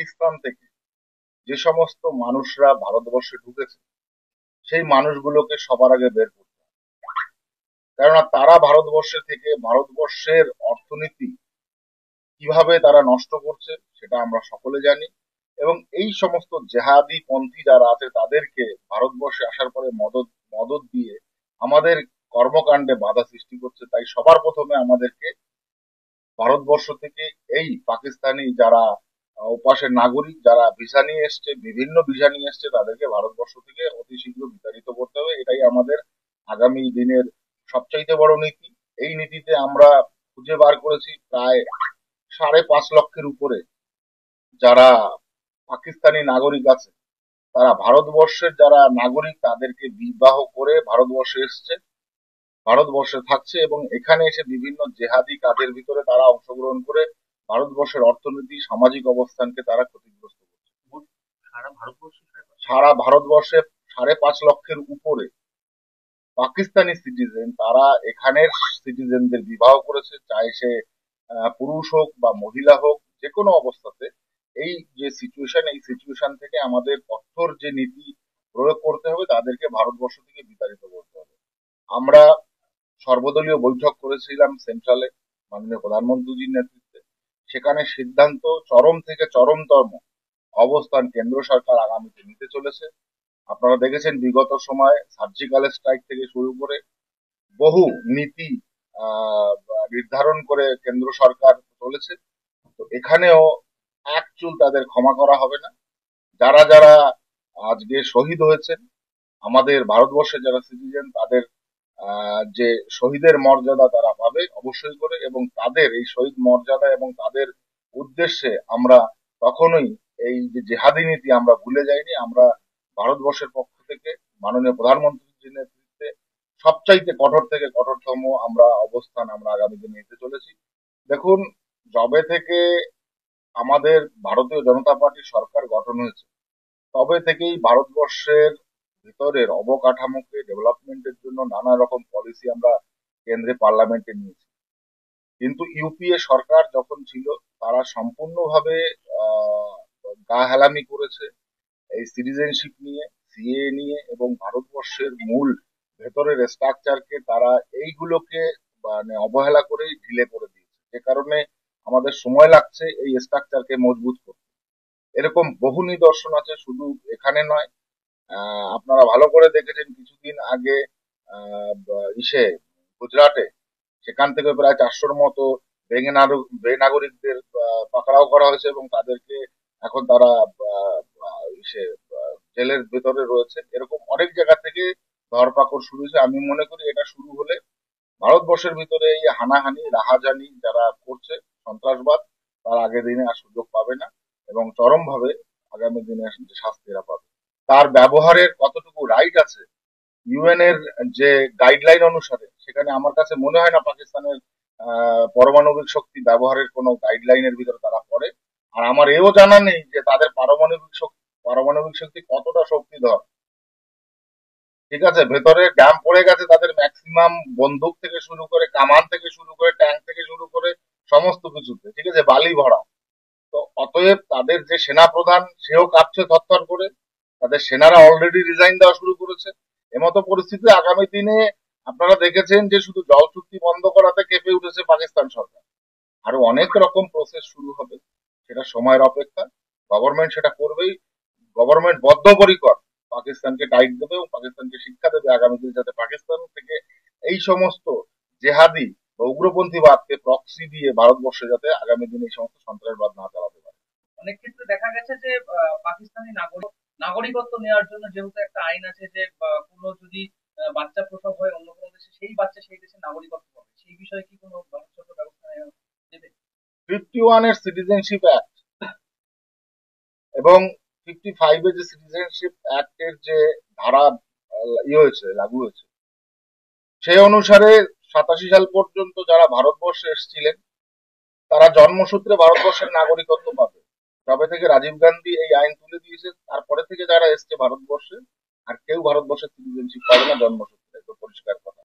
পাকিস্তান থেকে যে সমস্ত মানুষরা ভারতবর্ষে ঢুকেছে সেই মানুষগুলোকে সবার আগে বের করতে হবে। কেননা তারা ভারতবর্ষে থেকে ভারতবর্ষের অর্থনীতি কিভাবে তারা নষ্ট করছে সেটা আমরা সকলে জানি। এবং এই সমস্ত জেহাদি পন্থী যারা আছে তাদেরকে ভারতবর্ষে আসার পরে মদত মদত দিয়ে আমাদের কর্মকাণ্ডে বাধা সৃষ্টি করছে। তাই সবার প্রথমে আমাদেরকে ভারতবর্ষ থেকে এই পাকিস্তানি যারা ওপাশের নাগরিক যারা ভিসা নিয়ে এসছে, বিভিন্ন ভিসা নিয়ে এসছে, তাদেরকে ভারতবর্ষ থেকে অতি শীঘ্র বিতাড়িত করতে হবে। এটাই আমাদের আগামী দিনের সবচাইতে বড় নীতি। এই নীতিতে আমরা খুঁজে বার করেছি প্রায় 5.5 লক্ষের উপরে যারা পাকিস্তানি নাগরিক আছে, তারা ভারতবর্ষের যারা নাগরিক তাদেরকে বিবাহ করে ভারতবর্ষে এসছে, ভারতবর্ষে থাকছে এবং এখানে এসে বিভিন্ন জেহাদি কাজের ভিতরে তারা অংশগ্রহণ করে ভারতবর্ষের অর্থনীতি সামাজিক অবস্থানকে তারা ক্ষতিগ্রস্ত করছে। সারা ভারতবর্ষে 5.5 লক্ষের উপরে পাকিস্তানি সিটিজেন তারা এখানের সিটিজেনদের বিবাহ করেছে, চাই সে পুরুষ হোক বা মহিলা হোক, যে কোনো অবস্থাতে। এই যে সিচুয়েশন, এই সিচুয়েশন থেকে আমাদের কঠোর যে নীতি প্রয়োগ করতে হবে, তাদেরকে ভারতবর্ষ থেকে বিতাড়িত করতে হবে। আমরা সর্বদলীয় বৈঠক করেছিলাম সেন্ট্রালে মাননীয় প্রধানমন্ত্রীজির নেতৃত্বে। সেখানে সিদ্ধান্ত চরম থেকে চরমতম অবস্থান কেন্দ্র সরকার আগামীতে নিতে চলেছে। আপনারা দেখেছেন বিগত সময়ে সার্জিক্যাল স্ট্রাইক থেকে শুরু করে বহু নীতি নির্ধারণ করে কেন্দ্র সরকার চলেছে। তো এখানেও এক চুল তাদের ক্ষমা করা হবে না। যারা যারা আজকে শহীদ হয়েছেন, আমাদের ভারতবর্ষের যারা সিটিজেন, তাদের যে শহীদের মর্যাদা তারা পাবে অবশ্যই করে। এবং তাদের এই শহীদ মর্যাদা এবং তাদের উদ্দেশ্যে আমরা কখনোই এই যে জেহাদি নীতি আমরা ভুলে যাইনি। আমরা ভারতবর্ষের পক্ষ থেকে মাননীয় প্রধানমন্ত্রীর নেতৃত্বে সবচাইতে কঠোর থেকে কঠোরতম আমরা অবস্থান আমরা আগামী দিনে নিতে চলেছি। দেখুন, যবে থেকে আমাদের ভারতীয় জনতা পার্টির সরকার গঠন হয়েছে তবে থেকেই ভারতবর্ষের ভিতরের অবকাঠামোকে ডেভেলপমেন্টের জন্য নানা রকম পলিসি আমরা কেন্দ্রে পার্লামেন্টে নিয়েছি। কিন্তু ইউপিএ সরকার যখন ছিল তারা সম্পূর্ণভাবে আহ গা হেলামি করেছে এই সিটিজেনশিপ নিয়ে, সিএ নিয়ে, এবং ভারতবর্ষের মূল ভেতরের স্ট্রাকচারকে তারা এইগুলোকে মানে অবহেলা করেই ঢিলে করে দিয়েছে। যে কারণে আমাদের সময় লাগছে এই স্ট্রাকচারকে মজবুত করতে। এরকম বহু নিদর্শন আছে, শুধু এখানে নয়। আপনারা ভালো করে দেখেছেন কিছুদিন আগে ইসে গুজরাটে, সেখান থেকে প্রায় 400-র মতো বেনাগরিকদের পাকড়াও করা হয়েছে এবং তাদেরকে এখন তারা ইসে জেলের ভেতরে রয়েছে। এরকম অনেক জায়গা থেকে ধরপাকড় শুরু হয়েছে। আমি মনে করি এটা শুরু হলে ভারতবর্ষের ভিতরে এই হানাহানি রাহাজানি যারা করছে সন্ত্রাসবাদ, তার আগের দিনে আর সুযোগ পাবে না এবং চরমভাবে আগামী দিনে শাস্তি এরা পাবে। তার ব্যবহারের কতটুকু রাইট আছে ইউএন এর যে গাইডলাইন অনুসারে, সেখানে আমার কাছে মনে হয় না পাকিস্তানের পারমাণবিক শক্তি ব্যবহারের কোনো গাইডলাইনের ভিতরে তারা পড়ে। আর আমার এও জানা নেই যে তাদের পারমাণবিক শক্তি কতটা শক্তিধর। ঠিক আছে, ভেতরে ড্যাম পড়ে গেছে, তাদের ম্যাক্সিমাম বন্দুক থেকে শুরু করে, কামান থেকে শুরু করে, ট্যাঙ্ক থেকে শুরু করে সমস্ত কিছুতে, ঠিক আছে, বালি ভরা। তো অতএব তাদের যে সেনা প্রধান সেও কাঁপছে থরথর করে, তাদের সেনারা অলরেডি রিজাইন দেওয়া শুরু করেছে। এমতো পরিস্থিতি আগামী দিনে আপনারা দেখেছেন যে শুধু জল চুক্তি বন্ধ করাতে কেঁপে উঠেছে পাকিস্তান সরকার। আরো অনেক রকম প্রসেস শুরু হবে, সেটা সময়ের অপেক্ষা। গভর্নমেন্ট সেটা করবেই। গভর্নমেন্ট বদ্ধপরিকর পাকিস্তানকে টাইট দেবে এবং পাকিস্তানকে শিক্ষা দেবে আগামী দিনে যাতে পাকিস্তান থেকে এই সমস্ত জেহাদি বা উগ্রপন্থীবাদকে প্রক্সি দিয়ে ভারতবর্ষে যাতে আগামী দিনে এই সমস্ত সন্ত্রাসবাদ না চালাতে পারে। অনেক ক্ষেত্রে দেখা গেছে যে পাকিস্তানি নাগরিকত্ব নেওয়ার জন্য যেহেতু একটা আইন আছে যে কোনো যদি বাচ্চা প্রসব হয় অন্য কোনো দেশে, সেই বাচ্চা সেই দেশের নাগরিকত্ব পাবে, সেই বিষয়ে কি কোনো ছোট ব্যবস্থা নেবে? 51 এর সিটিজেনশিপ অ্যাক্ট এবং 55 এর যে সিটিজেনশিপ অ্যাক্টের যে ধারা হয়েছে, লাগু হয়েছে, সেই অনুসারে 87 সাল পর্যন্ত যারা ভারতবর্ষে এসেছিলেন তারা জন্মসূত্রে ভারতবর্ষের নাগরিকত্ব পাবে। তবে থেকে রাজীব গান্ধী এই আইন তুলে দিয়েছে, তারপরে থেকে যারা এসছে ভারতবর্ষে আর কেউ ভারতবর্ষের সিটিজেনশিপ পাবে না জন্মসূত্রে। তো পরিষ্কার কথা।